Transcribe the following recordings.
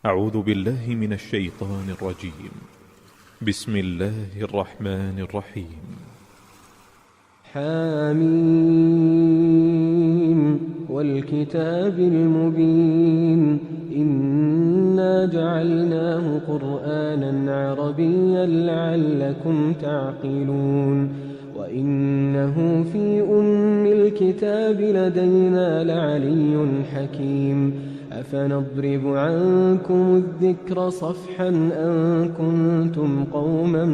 أعوذ بالله من الشيطان الرجيم. بسم الله الرحمن الرحيم. حميم والكتاب المبين إنا جعلناه قرآنا عربيا لعلكم تعقلون وإنه في أم الكتاب لدينا لعلي حكيم أفنضرب عنكم الذكر صفحا أن كنتم قوما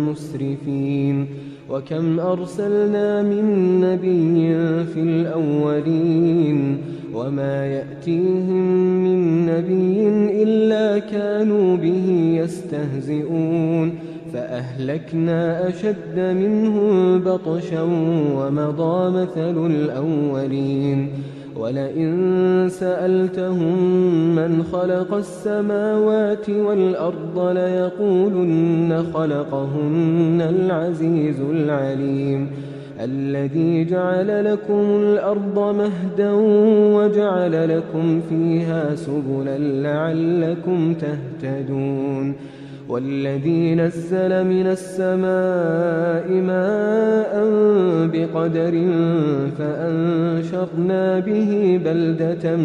مسرفين وكم أرسلنا من نبي في الأولين وما يأتيهم من نبي إلا كانوا به يستهزئون فأهلكنا أشد منهم بطشا ومضى مثل الأولين ولئن سألتهم من خلق السماوات والأرض ليقولن خلقهن العزيز العليم الذي جعل لكم الأرض مهدا وجعل لكم فيها سبلا لعلكم تهتدون والذي نزل من السماء ماء بقدر فأنشرنا به بلدة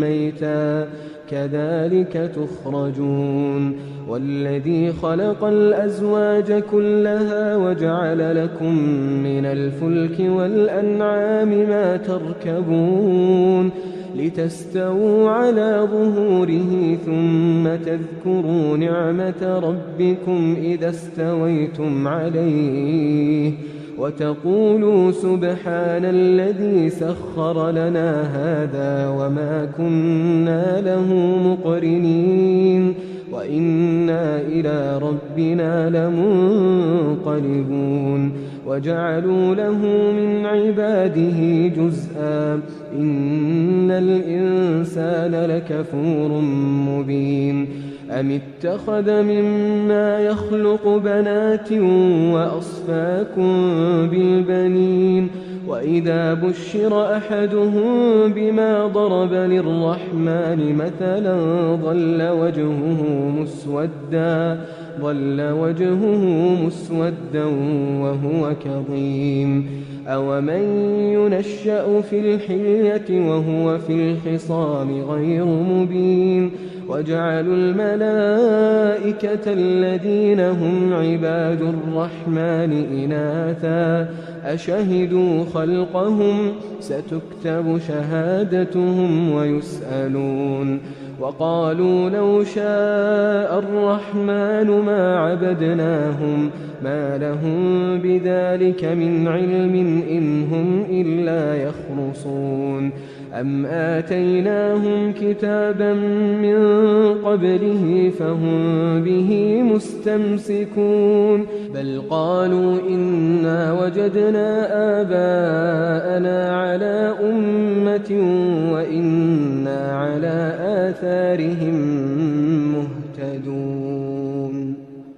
ميتا كذلك تخرجون والذي خلق الأزواج كلها وجعل لكم من الفلك والأنعام ما تركبون لتستووا على ظهوره ثم تذكروا نعمة ربكم إذا استويتم عليه وتقولوا سبحان الذي سخر لنا هذا وما كنا له مقرنين وإنا إلى ربنا لمنقلبون وجعلوا له من عباده جزءا إن الإنسان لكفور مبين أم اتخذ مما يخلق بنات وأصفاكم بالبنين وإذا بشر أحدهم بما ضرب للرحمن مثلا ظل وجهه مسودا وهو كظيم أومن ينشأ في الحلية وهو في الخصام غير مبين وجعلوا الملائكة الذين هم عباد الرحمن إناثا أشهدوا خلقهم ستكتب شهادتهم ويسألون وقالوا لو شاء الرحمن ما عبدناهم ما لهم بذلك من علم إن هم إلا يخرصون أم آتيناهم كتابا من قبله فهم به مستمسكون بل قالوا إنا وجدنا آباءنا على أمة وإنا على آثارهم مهتدون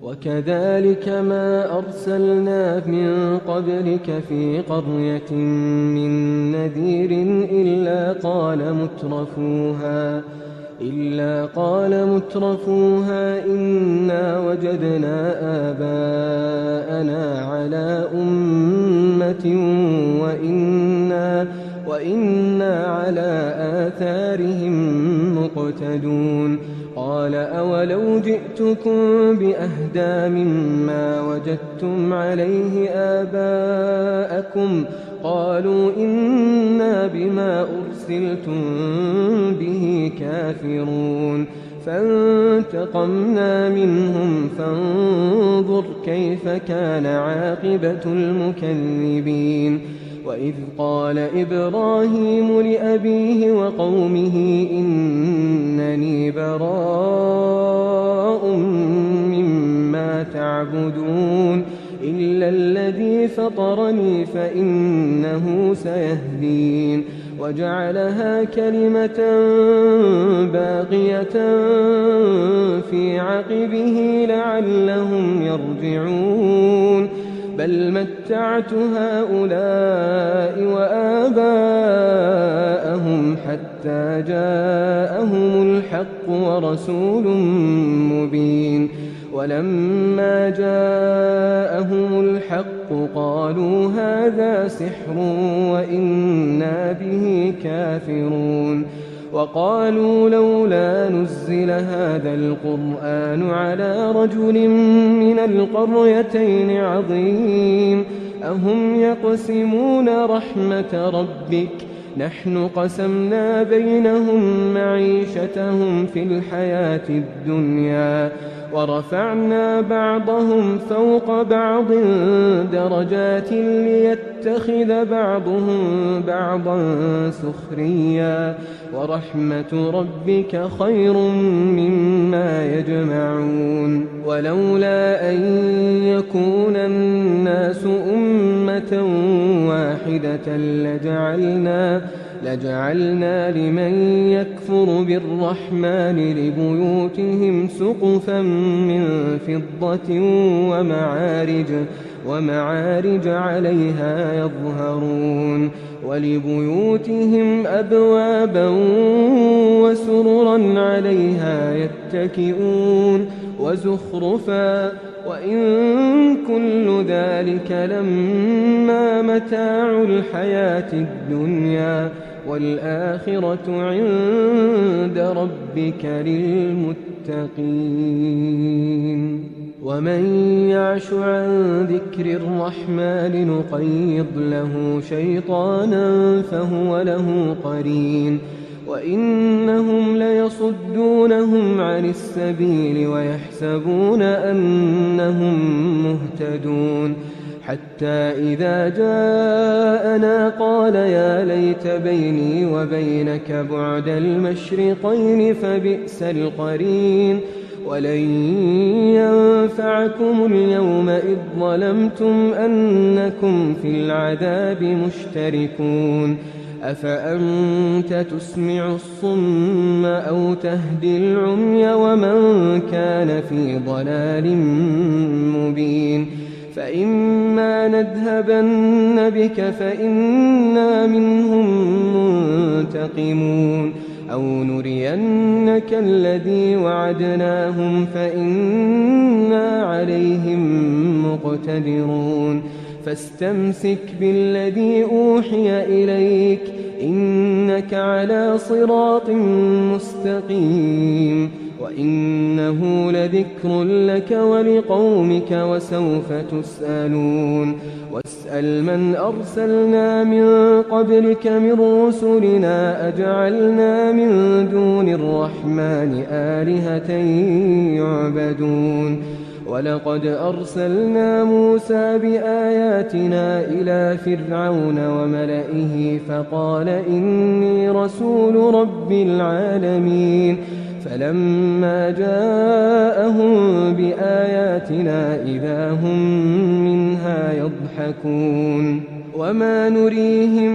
وكذلك ما أرسلنا من قبلك في قرية من نذير إلا قال مترفوها إنا وجدنا آباءنا على أمة وإنا على آثارهم مقتدون قال أولو جئتكم بأهدى مما وجدتم عليه آباءكم قالوا إنا بما أرسلتم به كافرون فانتقمنا منهم فانظر كيف كان عاقبة المكذبين وإذ قال إبراهيم لأبيه وقومه إنني براء مما تعبدون إلا الذي فطرني فإنه سيهدين وجعلها كلمة باقية في عقبه لعلهم يرجعون بل متعت هؤلاء وآباءهم حتى جاءهم الحق ورسول مبين ولما جاءهم الحق قالوا هذا سحر وإنا به كافرون وقالوا لولا نزل هذا القرآن على رجل من القريتين عظيم أهم يقسمون رحمة ربك نحن قسمنا بينهم معيشتهم في الحياة الدنيا ورفعنا بعضهم فوق بعض درجات ليتخذ بعضهم بعضا سخريا ورحمة ربك خير مما يجمعون ولولا أن يكون الناس أمة واحدة لجعلنا لمن يكفر بالرحمن لبيوتهم سقفا من فضة ومعارج عليها يظهرون ولبيوتهم أبوابا وسررا عليها يتكئون وزخرفا وإن كل ذلك لما متاع الحياة الدنيا والآخرة عند ربك للمتقين ومن يعش عن ذكر الرحمن نقيض له شيطانا فهو له قرين وإنهم ليصدونهم عن السبيل ويحسبون أنهم مهتدون حتى إذا جاءنا قال يا ليت بيني وبينك بعد المشرقين فبئس القرين ولن ينفعكم اليوم إذ ظلمتم أنكم في العذاب مشتركون أفأنت تسمع الصم أو تهدي العمي ومن كان في ضلال مبين فإما نذهبن بك فإنا منهم منتقمون أو نرينك الذي وعدناهم فإنا عليهم مقتدرون فاستمسك بالذي أوحي إليك إنك على صراط مستقيم وإنه لذكر لك ولقومك وسوف تسألون واسأل من أرسلنا من قبلك من رسلنا أجعلنا من دون الرحمن آلهة يعبدون ولقد أرسلنا موسى بآياتنا إلى فرعون وملئه فقال إني رسول رب العالمين فلما جاءهم بآياتنا إذا هم منها يضحكون وما نريهم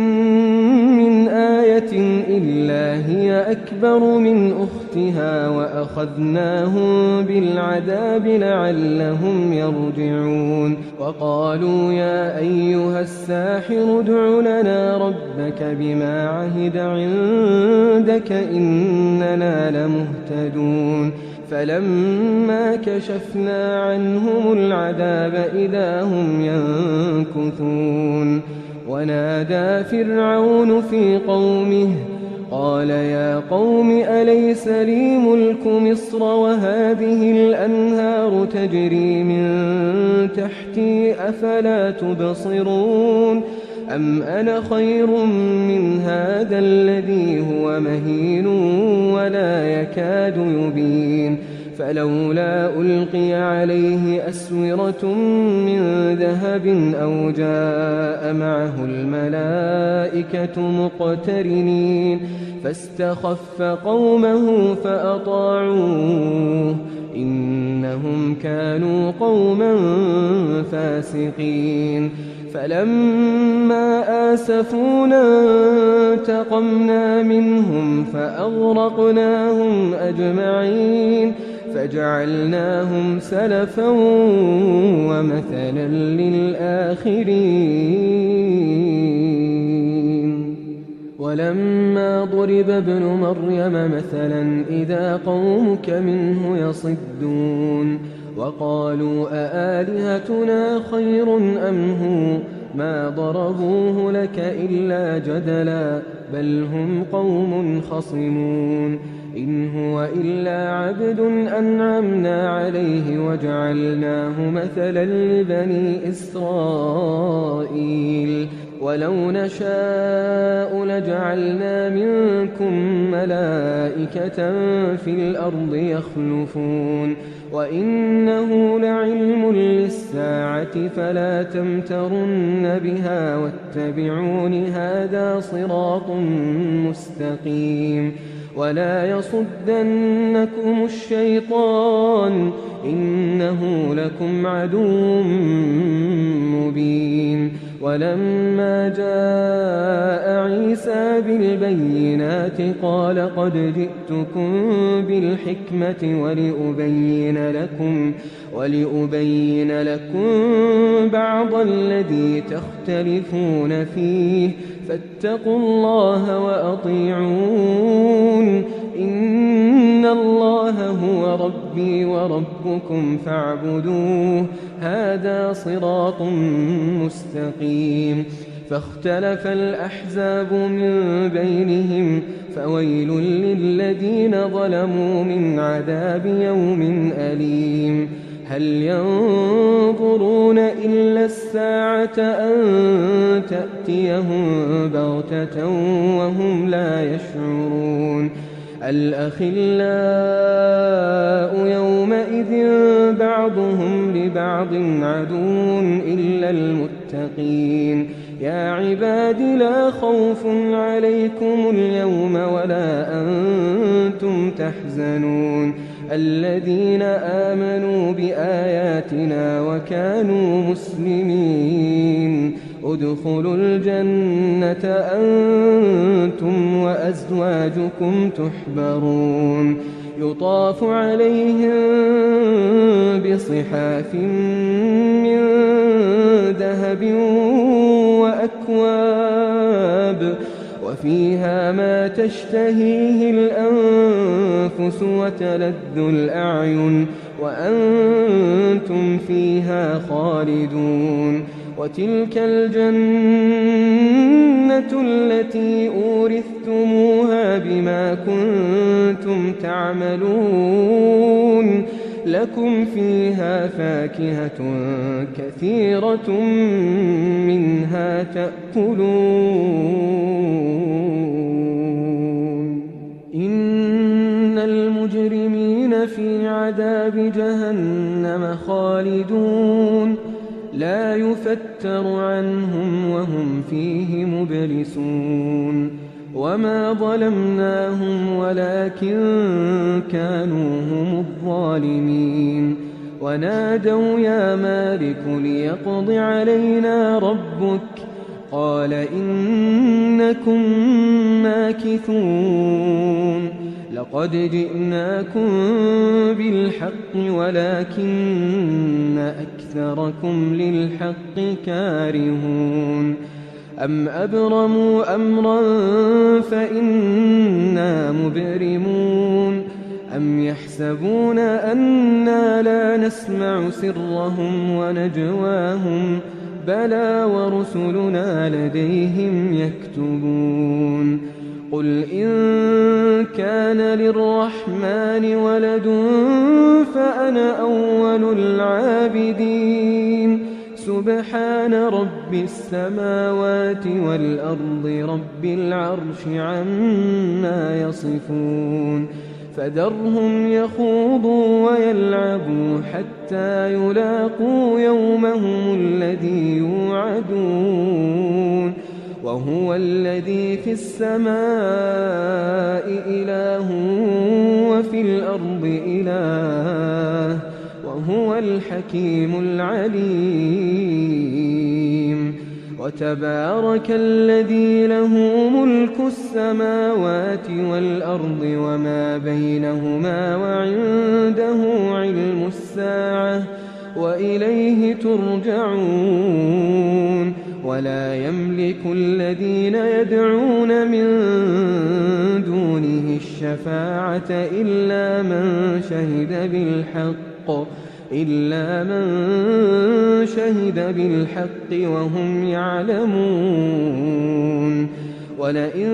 من آية إلا هي أكبر من أختها وأخذناهم بالعذاب لعلهم يرجعون وقالوا يا أيها الساحر ادع لنا ربك بما عهد عندك إننا لمهتدون فلما كشفنا عنهم العذاب إذا هم ينكثون ونادى فرعون في قومه قال يا قوم أليس لي ملك مصر وهذه الأنهار تجري من تحتي أفلا تبصرون أم أنا خير من هذا الذي هو مهين ولا يكاد يبين فلولا ألقي عليه أسورة من ذهب أو جاء معه الملائكة مقترنين فاستخف قومه فأطاعوه إنهم كانوا قوما فاسقين فلما آسفونا انتقمنا منهم فأغرقناهم أجمعين فجعلناهم سلفا ومثلا للآخرين ولما ضرب ابن مريم مثلا إذا قومك منه يصدون وقالوا أآلهتنا خير أم هو ما ضربوه لك إلا جدلا بل هم قوم خصمون إن هو إلا عبد أنعمنا عليه وجعلناه مثلا لبني إسرائيل ولو نشاء لجعلنا منكم ملائكة في الأرض يخلفون وإنه لعلم للساعة فلا تمترن بها واتبعون هذا صراط مستقيم ولا يصدنكم الشيطان إنه لكم عدو مبين ولما جاء عيسى بالبينات قال قد جئتكم بالحكمة ولأبين لكم بعض الذي تختلفون فيه فاتقوا الله وأطيعون إن الله هو ربي وربكم فاعبدوه هذا صراط مستقيم فاختلف الأحزاب من بينهم فويل للذين ظلموا من عذاب يوم أليم هل ينظرون إلا الساعة أن تأتيهم بغتة وهم لا يشعرون الأخلاء يومئذ بعضهم لبعض عدو إلا المتقين يا عباد لا خوف عليكم اليوم ولا أنتم تحزنون الذين آمنوا بآياتنا وكانوا مسلمين ادخلوا الجنة أنتم وأزواجكم تحبرون يطاف عليهم بصحاف من ذهب وأكواب وفيها ما تشتهيه الأنفس وتلذ الأعين وأنتم فيها خالدون وتلك الجنة التي أورثتموها بما كنتم تعملون لكم فيها فاكهة كثيرة منها تأكلون إن المجرمين في عذاب جهنم خالدون لا يفتر عنهم وهم فيه مبلسون وما ظلمناهم ولكن كانوا هم الظالمين ونادوا يا مالك ليقض علينا ربك قال إنكم ماكثون لقد جئناكم بالحق ولكن أكثركم للحق كارهون أم أبرموا أمرا فإنا مبرمون أم يحسبون أنا لا نسمع سرهم ونجواهم بلى ورسلنا لديهم يكتبون قل إن كان للرحمن ولد فأنا أول العابدين سبحان رب السماوات والأرض رب العرش عما يصفون فذرهم يخوضوا ويلعبوا حتى يلاقوا يومهم الذي يوعدون وهو الذي في السماء إله وفي الأرض إله وهو الحكيم العليم وتبارك الذي له ملك السماوات والأرض وما بينهما وعنده علم الساعة وإليه ترجعون ولا يملك الذين يدعون من دونه الشفاعة إلا من شهد بالحق وهم يعلمون ولئن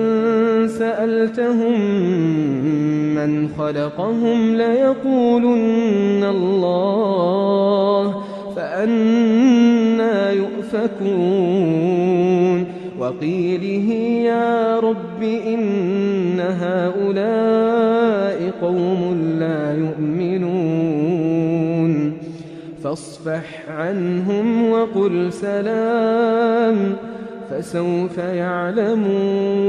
سألتهم من خلقهم ليقولن الله فأنى يؤفكون وقيله يا رب إن هؤلاء قوم لا يؤمنون فاصفح عنهم وقل سلام فسوف يعلمون.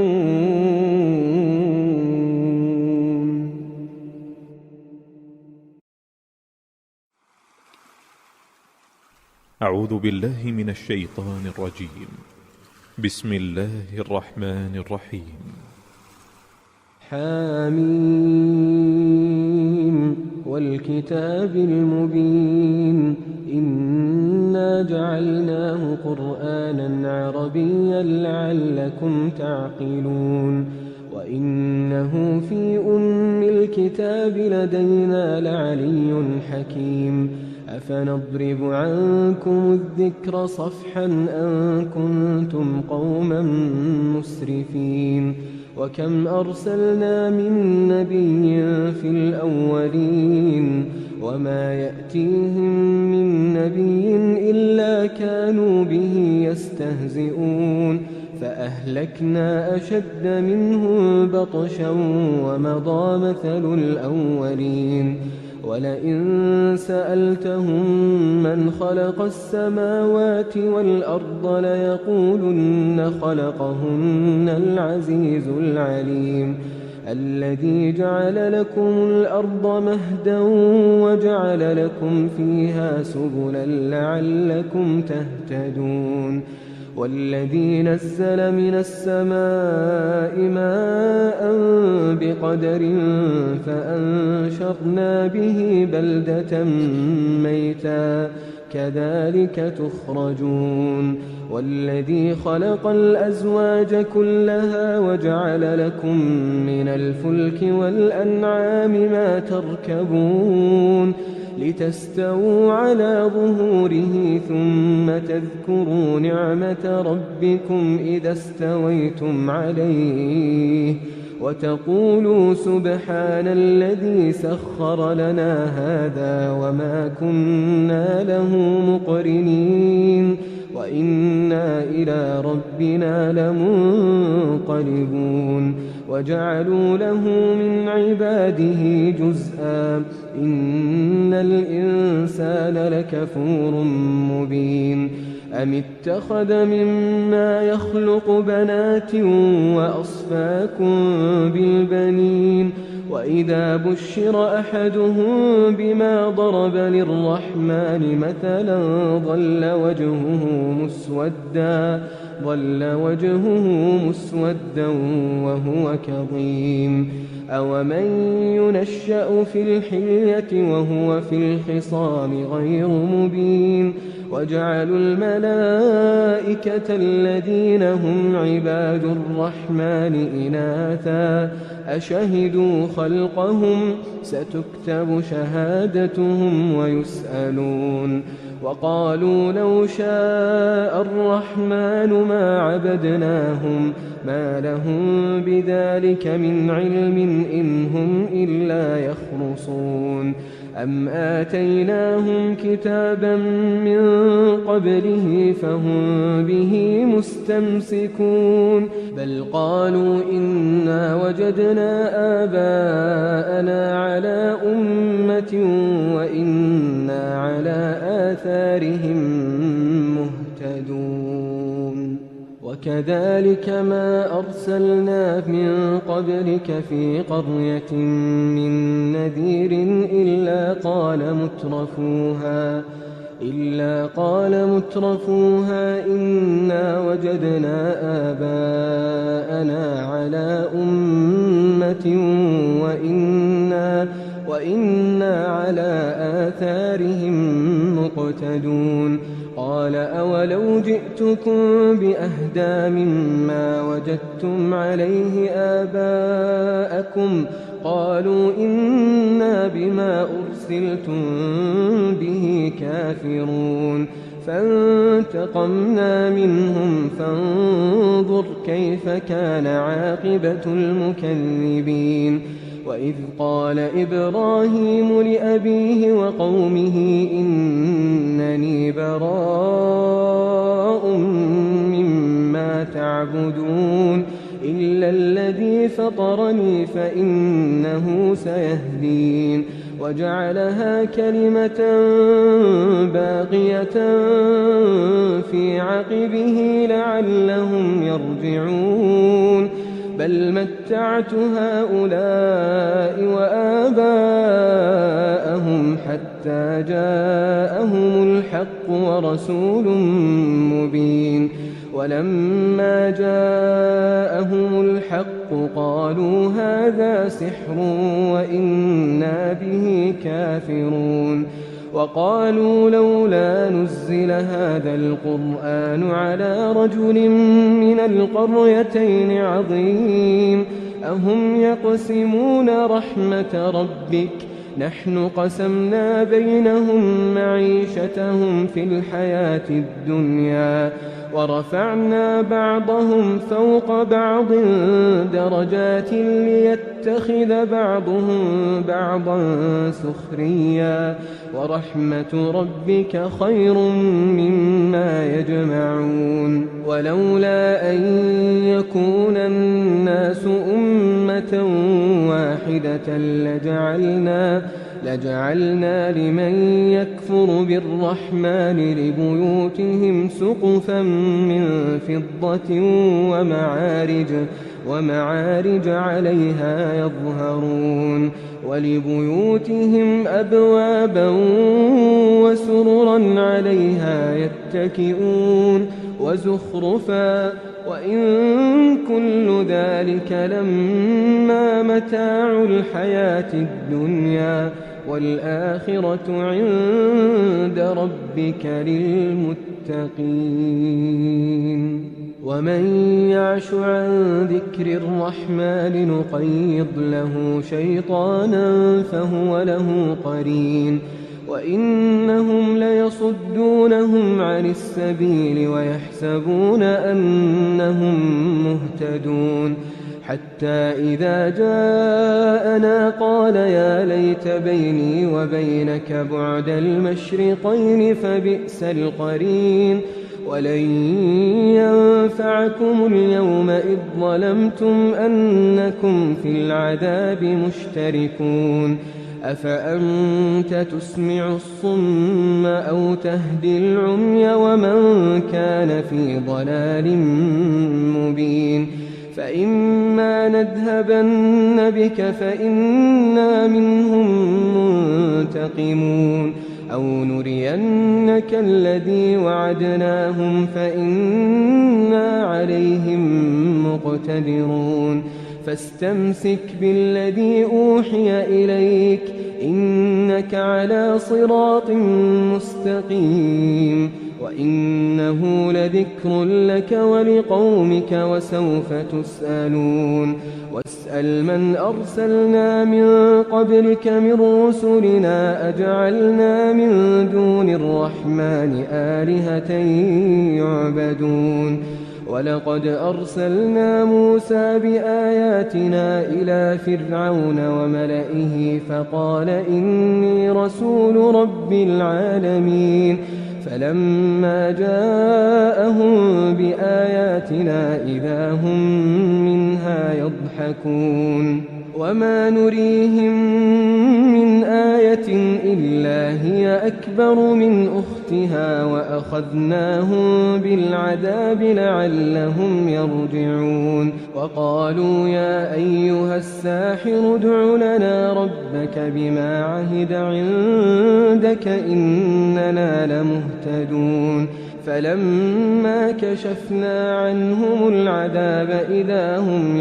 أعوذ بالله من الشيطان الرجيم. بسم الله الرحمن الرحيم. حميم والكتاب المبين إنا جعلناه قرآنا عربيا لعلكم تعقلون وإنه في أم الكتاب لدينا لعلي حكيم أفنضرب عنكم الذكر صفحا أن كنتم قوما مسرفين وكم أرسلنا من نبي في الأولين وما يأتيهم من نبي إلا كانوا به يستهزئون فأهلكنا أشد منهم بطشا ومضى مثل الأولين ولئن سألتهم من خلق السماوات والأرض ليقولن خلقهن العزيز العليم الذي جعل لكم الأرض مهدا وجعل لكم فيها سبلا لعلكم تهتدون والذي نزل من السماء ماء بقدر فأنشرنا به بلدة ميتا كذلك تخرجون والذي خلق الأزواج كلها وجعل لكم من الفلك والأنعام ما تركبون لتستووا على ظهوره ثم تذكروا نعمة ربكم إذا استويتم عليه وتقولوا سبحان الذي سخر لنا هذا وما كنا له مقرنين وإنا إلى ربنا لمنقلبون وجعلوا له من عباده جزءا إن الإنسان لكفور مبين أم اتخذ مما يخلق بنات وأصفاكم بالبنين وإذا بشر أحدهم بما ضرب للرحمن مثلا ظل وجهه مسودا وهو كظيم أومن ينشأ في الحلية وهو في الخصام غير مبين وجعلوا الملائكة الذين هم عباد الرحمن إناثا أشهدوا خلقهم ستكتب شهادتهم ويسألون وقالوا لو شاء الرحمن ما عبدناهم ما لهم بذلك من علم إن هم إلا يخرصون أم آتيناهم كتابا من قبله فهم به مستمسكون بل قالوا إنا وجدنا آباءنا على أمة وإنا على آثارهم مهتدون وكذلك ما أرسلنا من قبلك في قرية من نذير إلا قال مترفوها إنا وجدنا آباءنا على أمة وإنا على آثارهم مقتدون قال أولو جئتكم بأهدى مما وجدتم عليه آباءكم قالوا إنا بما أرسلتم به كافرون فانتقمنا منهم فانظر كيف كان عاقبة المكذبين وإذ قال إبراهيم لأبيه وقومه إنني براء مما تعبدون إلا الذي فطرني فإنه سيهدين وجعلها كلمة باقية في عقبه لعلهم يرجعون بل متعت هؤلاء وآباءهم حتى جاءهم الحق ورسول مبين ولما جاءهم الحق قالوا هذا سحر وإنا به كافرون وقالوا لولا نزل هذا القرآن على رجل من القريتين عظيم أهم يقسمون رحمة ربك نحن قسمنا بينهم معيشتهم في الحياة الدنيا ورفعنا بعضهم فوق بعض درجات ليتخذ بعضهم بعضا سخريا ورحمة ربك خير مما يجمعون ولولا أن يكون الناس أمة واحدة لجعلنا لمن يكفر بالرحمن لبيوتهم سقفا من فضة ومعارج عليها يظهرون ولبيوتهم أبوابا وسررا عليها يتكئون وزخرفا وإن كل ذلك لما متاع الحياة الدنيا والآخرة عند ربك للمتقين ومن يعش عن ذكر الرحمن نقيض له شيطانا فهو له قرين وإنهم ليصدونهم عن السبيل ويحسبون أنهم مهتدون حتى إذا جاءنا قال يا ليت بيني وبينك بعد المشرقين فبئس القرين ولن ينفعكم اليوم إذ ظلمتم أنكم في العذاب مشتركون أفأنت تسمع الصم أو تهدي العمي ومن كان في ضلال مبين فإما نذهبن بك فإنا منهم منتقمون أو نرينك الذي وعدناهم فإنا عليهم مقتدرون فاستمسك بالذي أوحي إليك إنك على صراط مستقيم وإنه لذكر لك ولقومك وسوف تسألون واسأل من أرسلنا من قبلك من رسلنا أجعلنا من دون الرحمن آلهة يعبدون ولقد أرسلنا موسى بآياتنا إلى فرعون وملئه فقال إني رسول رب العالمين فلما جاءهم بآياتنا إذا هم منها يضحكون وما نريهم من آية إلا هي أكبر من أختها وأخذناهم بالعذاب لعلهم يرجعون وقالوا يا أيها الساحر ادع لنا ربك بما عهد عندك إننا لمهتدون فلما كشفنا عنهم العذاب إذا هم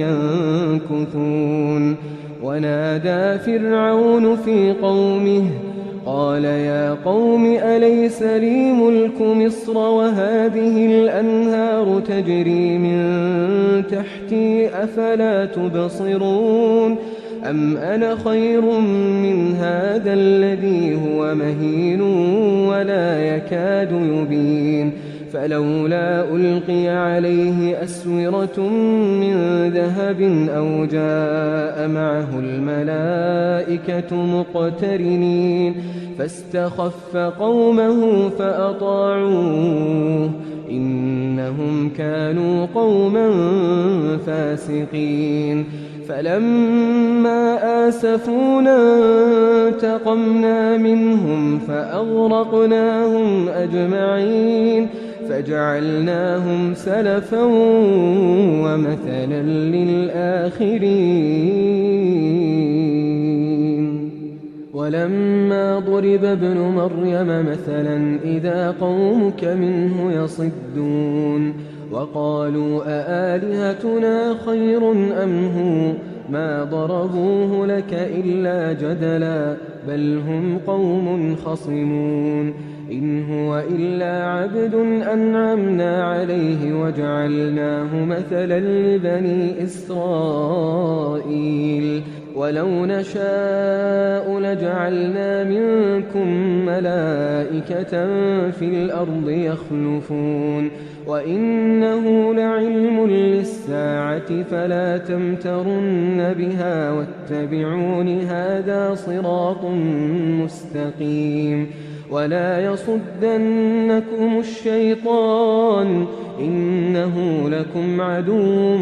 ينكثون ونادى فرعون في قومه قال يا قوم أليس لي ملك مصر وهذه الأنهار تجري من تحتي أفلا تبصرون أم أنا خير من هذا الذي هو مهين ولا يكاد يبين فلولا ألقي عليه أسورة من ذهب أو جاء معه الملائكة مقترنين فاستخف قومه فأطاعوه إنهم كانوا قوما فاسقين فلما آسفونا انتقمنا منهم فأغرقناهم أجمعين فجعلناهم سلفا ومثلا للآخرين ولما ضرب ابن مريم مثلا إذا قومك منه يصدون وقالوا أآلهتنا خير أم هو ما ضربوه لك إلا جدلا بل هم قوم خصمون إن هو إلا عبد أنعمنا عليه وجعلناه مثلا لبني إسرائيل ولو نشاء لجعلنا منكم ملائكة في الأرض يخلفون وإنه لعلم للساعة فلا تمترن بها واتبعون هذا صراط مستقيم ولا يصدنكم الشيطان إنه لكم عدو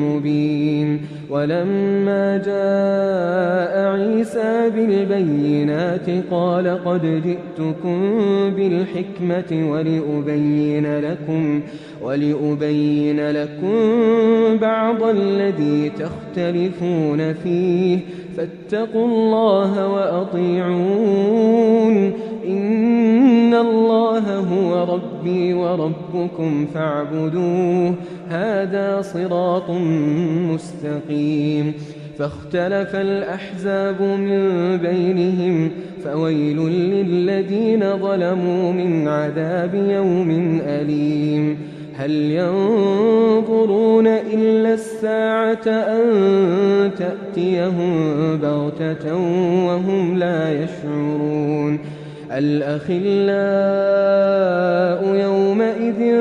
مبين ولما جاء عيسى بالبينات قال قد جئتكم بالحكمة ولأبين لكم بعض الذي تختلفون فيه فاتقوا الله وأطيعون إن الله هو ربي وربكم فاعبدوه هذا صراط مستقيم فاختلف الأحزاب من بينهم فويل للذين ظلموا من عذاب يوم أليم هل ينظرون إلا الساعة أن تأتيهم بغتة وهم لا يشعرون الأخلاء يومئذ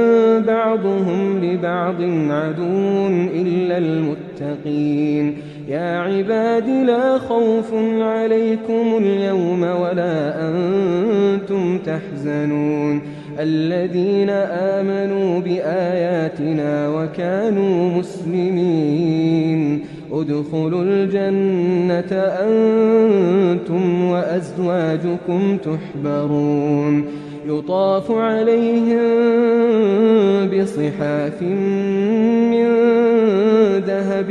بعضهم لبعض عدو إلا المتقين يا عباد لا خوف عليكم اليوم ولا أنتم تحزنون الذين آمنوا بآياتنا وكانوا مسلمين ادخلوا الجنة أنتم وأزواجكم تحبرون يطاف عليهم بصحاف من ذهب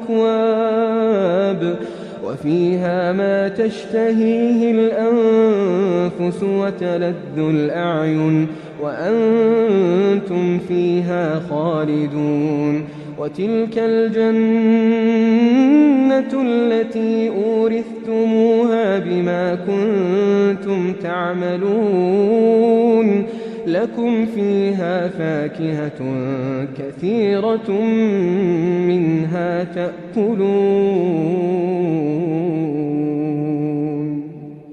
وأكواب وفيها ما تشتهيه الأنفس وتلذ الأعين وأنتم فيها خالدون وتلك الجنة التي أورثتموها بما كنتم تعملون لكم فيها فاكهة كثيرة منها تأكلون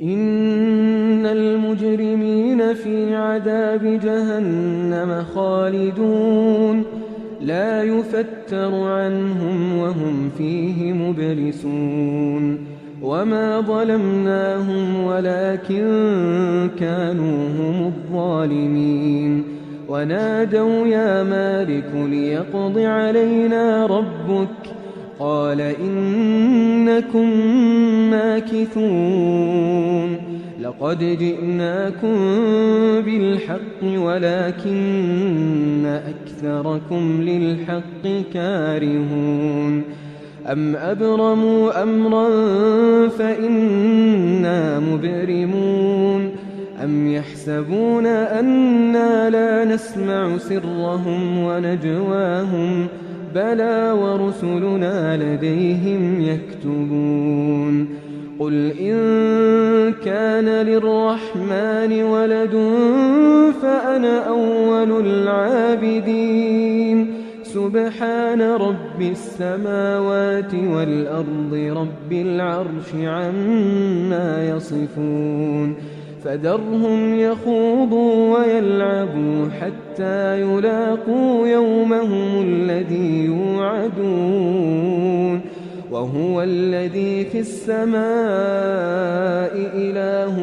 إن المجرمين في عذاب جهنم خالدون لا يفتر عنهم وهم فيه مبلسون وما ظلمناهم ولكن كانوا هم الظالمين ونادوا يا مالك ليقض علينا ربك قال إنكم ماكثون لقد جئناكم بالحق ولكن أكثركم للحق كارهون أم أبرموا أمرا فإنا مبرمون أم يحسبون أنا لا نسمع سرهم ونجواهم بلى ورسلنا لديهم يكتبون قل إن كان للرحمن ولد فأنا أول العابدين سبحان رب السماوات والأرض رب العرش عما يصفون فذرهم يخوضوا ويلعبوا حتى يلاقوا يومهم الذي يوعدون وهو الذي في السماء إله